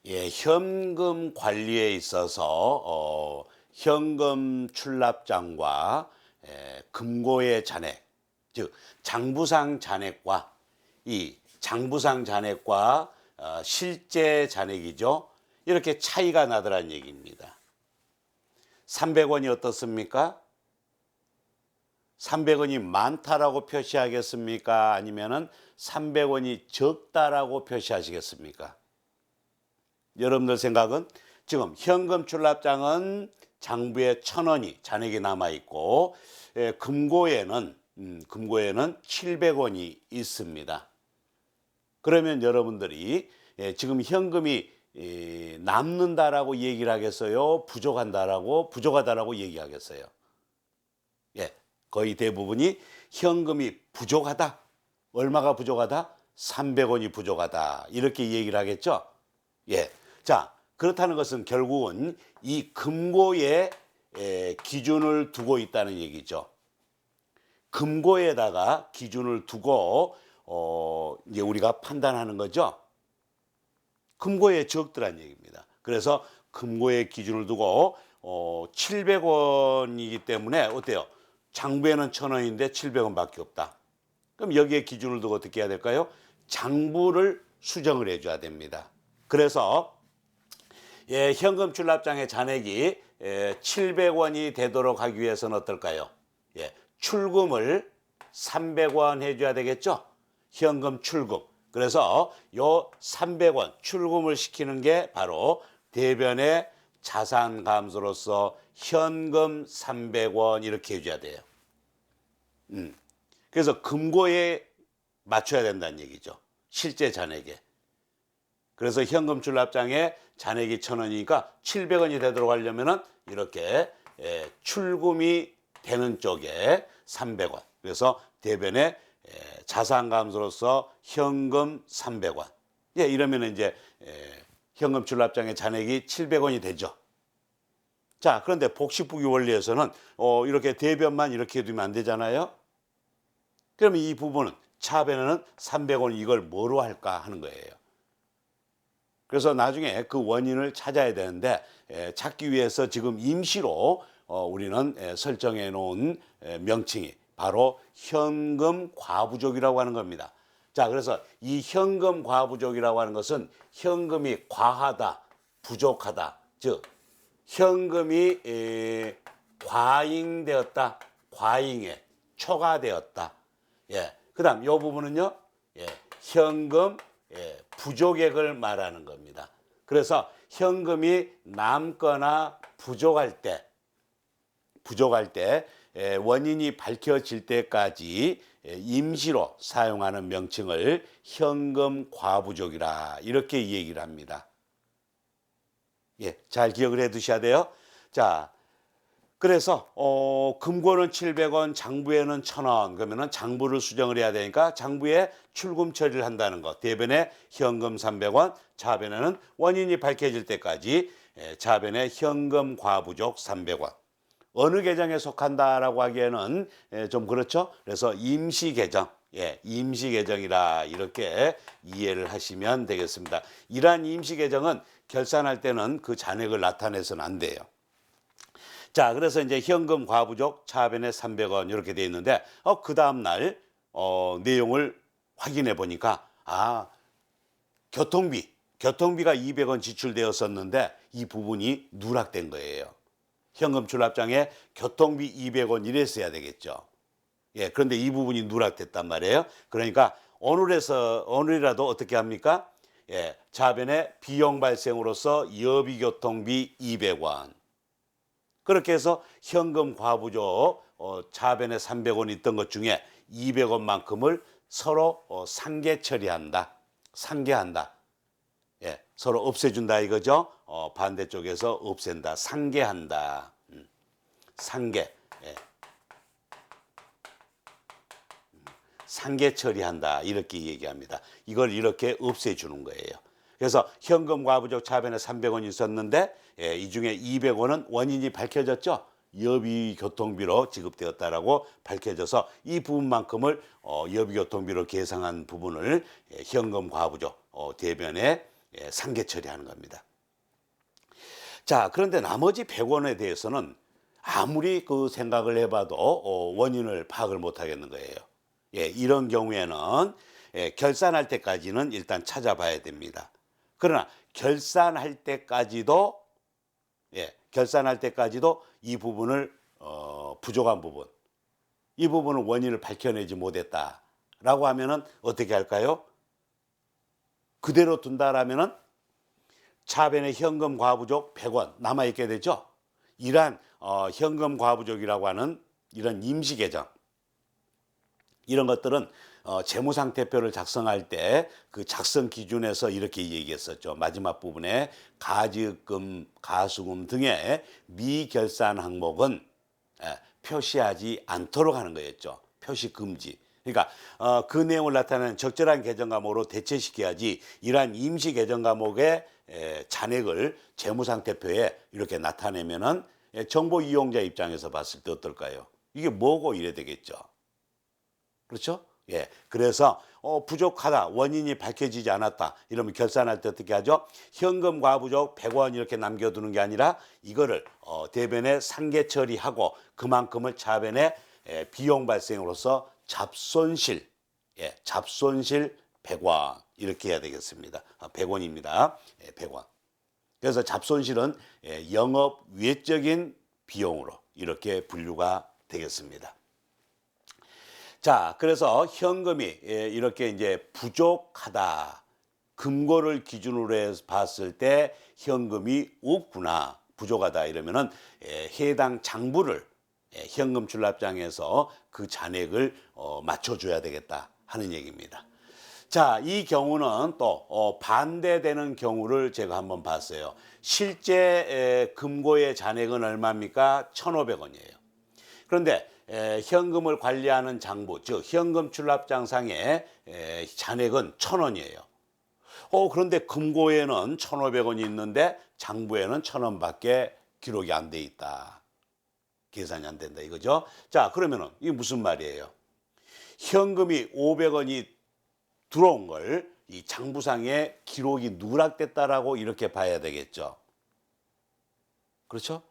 예, 현금 관리에 있어서 현금 출납장과 금고의 잔액, 즉 장부상 잔액과 이 장부상 잔액과 실제 잔액이죠. 이렇게 차이가 나더란 얘기입니다. 300원이 어떻습니까? 300원이 많다라고 표시하겠습니까? 아니면은 300원이 적다라고 표시하시겠습니까? 여러분들 생각은 지금 현금 출납장은 장부에 1,000원이 잔액이 남아 있고 금고에는 700원이 있습니다. 그러면 여러분들이 지금 현금이 남는다라고 얘기를 하겠어요? 부족하다라고 얘기하겠어요? 예, 거의 대부분이 현금이 부족하다. 얼마가 부족하다? 300원이 부족하다. 이렇게 얘기를 하겠죠? 예. 자, 그렇다는 것은 결국은 이 금고에 기준을 두고 있다는 얘기죠. 금고에다가 기준을 두고 이제 우리가 판단하는 거죠. 금고에 적더란 얘기입니다. 그래서 금고에 기준을 두고 700원이기 때문에 어때요? 장부에는 1,000원인데 700원밖에 없다. 그럼 여기에 기준을 두고 어떻게 해야 될까요? 장부를 수정을 해줘야 됩니다. 그래서 현금 출납장의 잔액이 700원이 되도록 하기 위해서는 어떨까요? 출금을 300원 해줘야 되겠죠? 현금 출금. 그래서 요 300원 출금을 시키는 게 바로 대변의 자산 감소로서 현금 300원 이렇게 해줘야 돼요. 그래서 금고에 맞춰야 된다는 얘기죠. 실제 잔액에. 그래서 현금 출납장에 잔액이 1,000원이니까 700원이 되도록 하려면은 이렇게 출금이 되는 쪽에 300원. 그래서 대변에 자산 감소로서 현금 300원. 이러면 이제 현금 출납장의 잔액이 700원이 되죠. 자, 그런데 복식부기 원리에서는 이렇게 대변만 이렇게 두면 안 되잖아요. 그러면 이 부분은 차변에는 300원 이걸 뭐로 할까 하는 거예요. 그래서 나중에 그 원인을 찾아야 되는데 찾기 위해서 지금 임시로 우리는 설정해 놓은 명칭이 바로 현금 과부족이라고 하는 겁니다. 자, 그래서 이 현금 과부족이라고 하는 것은 현금이 과하다, 부족하다, 즉 현금이 과잉되었다, 과잉에 초과되었다. 그다음 이 부분은요, 현금 부족액을 말하는 겁니다. 그래서 현금이 남거나 부족할 때 원인이 밝혀질 때까지 임시로 사용하는 명칭을 현금 과부족이라 이렇게 얘기를 합니다. 잘 기억을 해 두셔야 돼요. 자, 그래서 금고는 700원, 장부에는 1,000원. 그러면은 장부를 수정을 해야 되니까 장부에 출금 처리를 한다는 것. 대변에 현금 300원, 차변에는 원인이 밝혀질 때까지 차변에 현금 과부족 300원. 어느 계정에 속한다라고 하기에는 좀 그렇죠. 그래서 임시 계정, 임시 계정이라 이렇게 이해를 하시면 되겠습니다. 이러한 임시 계정은 결산할 때는 그 잔액을 나타내서는 안 돼요. 자, 그래서 이제 현금 과부족 차변에 300원 이렇게 돼 있는데 그 다음 날 내용을 확인해 보니까 교통비가 200원 지출되었었는데 이 부분이 누락된 거예요. 현금 출납장에 교통비 200원 이랬어야 되겠죠. 그런데 이 부분이 누락됐단 말이에요. 그러니까 오늘이라도 어떻게 합니까? 차변에 비용 발생으로서 여비교통비 200원. 그렇게 해서 현금 과부족 차변에 300원 있던 것 중에 200원만큼을 서로 상계 처리한다. 상계한다. 서로 없애준다 이거죠. 반대쪽에서 없앤다. 상계한다. 상계. 상계 처리한다. 이렇게 얘기합니다. 이걸 이렇게 없애주는 거예요. 그래서 현금 과부족 차변에 300원 있었는데 이 중에 200원은 원인이 밝혀졌죠. 여비교통비로 지급되었다라고 밝혀져서 이 부분만큼을 여비교통비로 계상한 부분을 현금 과부족 대변에 상계 처리하는 겁니다. 자, 그런데 나머지 100원에 대해서는 아무리 그 생각을 해봐도 원인을 파악을 못 하겠는 거예요. 이런 경우에는 결산할 때까지는 일단 찾아봐야 됩니다. 그러나 결산할 때까지도 이 부분을 부족한 부분, 이 부분을 원인을 밝혀내지 못했다라고 하면은 어떻게 할까요? 그대로 둔다라면은 차변에 현금 과부족 100원 남아있게 되죠. 이러한 현금 과부족이라고 하는 이런 임시 계정, 이런 것들은 재무상태표를 작성할 때 그 작성 기준에서 이렇게 얘기했었죠. 마지막 부분에 가지금, 가수금 등의 미결산 항목은 표시하지 않도록 하는 거였죠. 표시 금지. 그러니까 그 내용을 나타내는 적절한 계정 과목으로 대체시켜야지 이러한 임시 계정 과목의 잔액을 재무상태표에 이렇게 나타내면은 정보 이용자 입장에서 봤을 때 어떨까요? 이게 뭐고 이래 되겠죠. 그렇죠? 그래서 부족하다, 원인이 밝혀지지 않았다 이러면 결산할 때 어떻게 하죠? 현금 과부족 100원 이렇게 남겨두는 게 아니라 이거를 대변에 상계 처리하고 그만큼을 차변에 비용 발생으로서 잡손실 100원 이렇게 해야 되겠습니다. 100원입니다. 100원. 그래서 잡손실은 영업 외적인 비용으로 이렇게 분류가 되겠습니다. 자, 그래서 현금이 이렇게 이제 부족하다. 금고를 기준으로 해서 봤을 때 현금이 없구나, 부족하다 이러면은 해당 장부를 현금 출납장에서 그 잔액을 맞춰줘야 되겠다 하는 얘기입니다. 자, 이 경우는 또 반대되는 경우를 제가 한번 봤어요. 실제 금고의 잔액은 얼마입니까? 1,500원이에요. 그런데 현금을 관리하는 장부, 즉 현금 출납장상의 잔액은 1,000원이에요. 그런데 금고에는 1,500원이 있는데 장부에는 1,000원밖에 기록이 안 돼 있다. 계산이 안 된다 이거죠. 자, 그러면은 이게 무슨 말이에요? 현금이 500원이 들어온 걸 이 장부상에 기록이 누락됐다라고 이렇게 봐야 되겠죠. 그렇죠?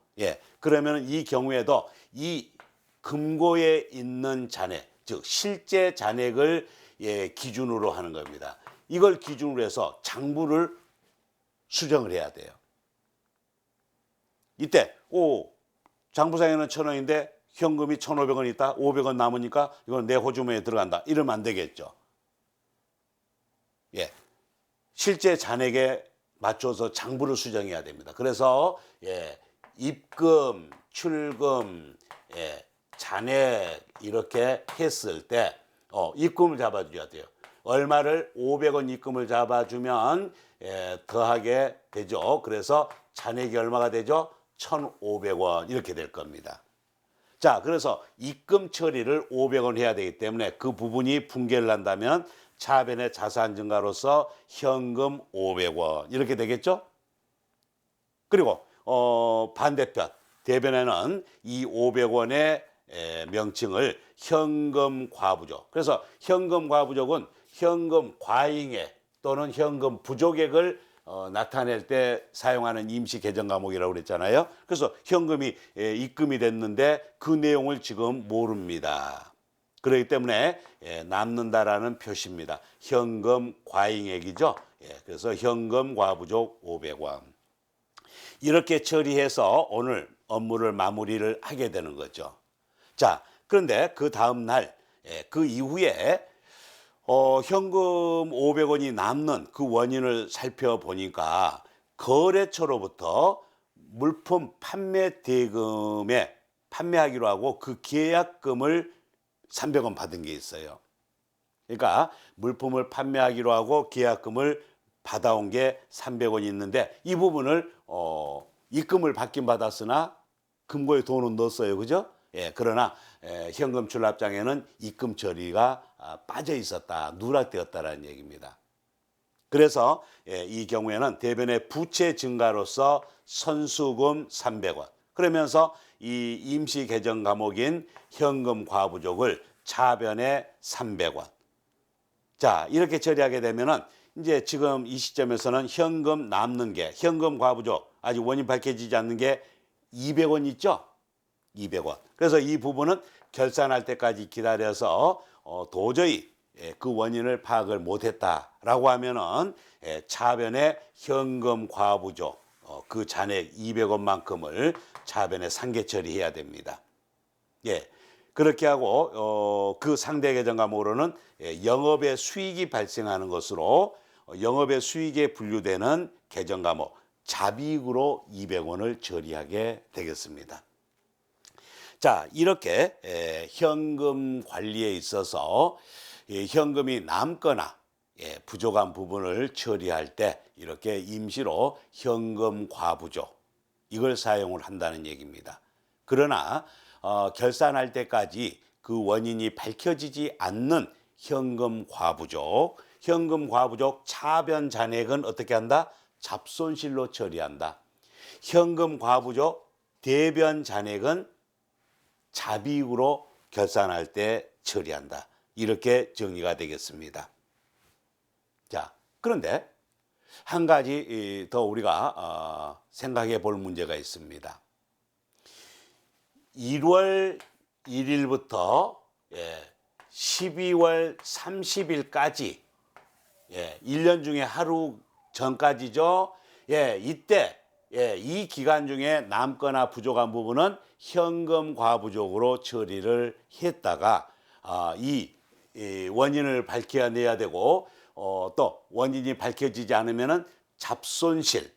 그러면 이 경우에도 이 금고에 있는 잔액, 즉 실제 잔액을 기준으로 하는 겁니다. 이걸 기준으로 해서 장부를 수정을 해야 돼요. 이때 장부상에는 1,000원인데 현금이 1,500원 있다. 500원 남으니까 이건 내 호주머니에 들어간다. 이러면 안 되겠죠. 실제 잔액에 맞춰서 장부를 수정해야 됩니다. 그래서 입금, 출금, 잔액 이렇게 했을 때 입금을 잡아줘야 돼요. 얼마를 500원 입금을 잡아주면 더하게 되죠. 그래서 잔액이 얼마가 되죠? 1,500원 이렇게 될 겁니다. 자, 그래서 입금 처리를 500원 해야 되기 때문에 그 부분이 붕괴를 한다면 차변의 자산 증가로서 현금 500원 이렇게 되겠죠? 그리고 반대편 대변에는 이 500원의 명칭을 현금 과부족. 그래서 현금 과부족은 현금 과잉액 또는 현금 부족액을 나타낼 때 사용하는 임시 계정 과목이라고 그랬잖아요. 그래서 현금이 입금이 됐는데 그 내용을 지금 모릅니다. 그렇기 때문에 남는다라는 표시입니다. 현금 과잉액이죠. 그래서 현금 과부족 500원. 이렇게 처리해서 오늘 업무를 마무리를 하게 되는 거죠. 자, 그런데 그 다음 날, 그 이후에 현금 500원이 남는 그 원인을 살펴보니까 거래처로부터 물품 판매 대금에 판매하기로 하고 그 계약금을 300원 받은 게 있어요. 그러니까 물품을 판매하기로 하고 계약금을 받아온 게 300원이 있는데 이 부분을 입금을 받긴 받았으나 금고에 돈은 넣었어요. 그죠? 그러나 현금 출납장에는 입금 처리가 빠져 있었다, 누락되었다라는 얘기입니다. 그래서 이 경우에는 대변의 부채 증가로서 선수금 300원. 그러면서 이 임시 계정 과목인 현금 과부족을 차변에 300원. 자, 이렇게 처리하게 되면은 이제 지금 이 시점에서는 현금 남는 게, 현금 과부족, 아직 원인 밝혀지지 않는 게 200원 있죠? 200원. 그래서 이 부분은 결산할 때까지 기다려서 도저히 그 원인을 파악을 못했다라고 하면은 차변에 현금 과부족 그 잔액 200원만큼을 차변에 상계 처리해야 됩니다. 예. 그렇게 하고 그 상대 계정 과목으로는 영업의 수익이 발생하는 것으로 영업의 수익에 분류되는 계정 과목 잡이익으로 200원을 처리하게 되겠습니다. 자, 이렇게 현금 관리에 있어서 현금이 남거나 부족한 부분을 처리할 때 이렇게 임시로 현금 과부족 이걸 사용을 한다는 얘기입니다. 그러나 결산할 때까지 그 원인이 밝혀지지 않는 현금 과부족, 현금 과부족 차변 잔액은 어떻게 한다? 잡손실로 처리한다. 현금 과부족 대변 잔액은 잡이익으로 결산할 때 처리한다. 이렇게 정리가 되겠습니다. 자, 그런데 한 가지 더 우리가 생각해 볼 문제가 있습니다. 1월 1일부터 12월 30일까지 1년 중에 하루 전까지죠. 이때 이 기간 중에 남거나 부족한 부분은 현금 과부족으로 처리를 했다가 이 원인을 밝혀내야 되고 또 원인이 밝혀지지 않으면은 잡손실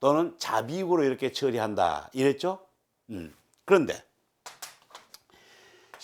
또는 잡이익으로 이렇게 처리한다 이랬죠. 그런데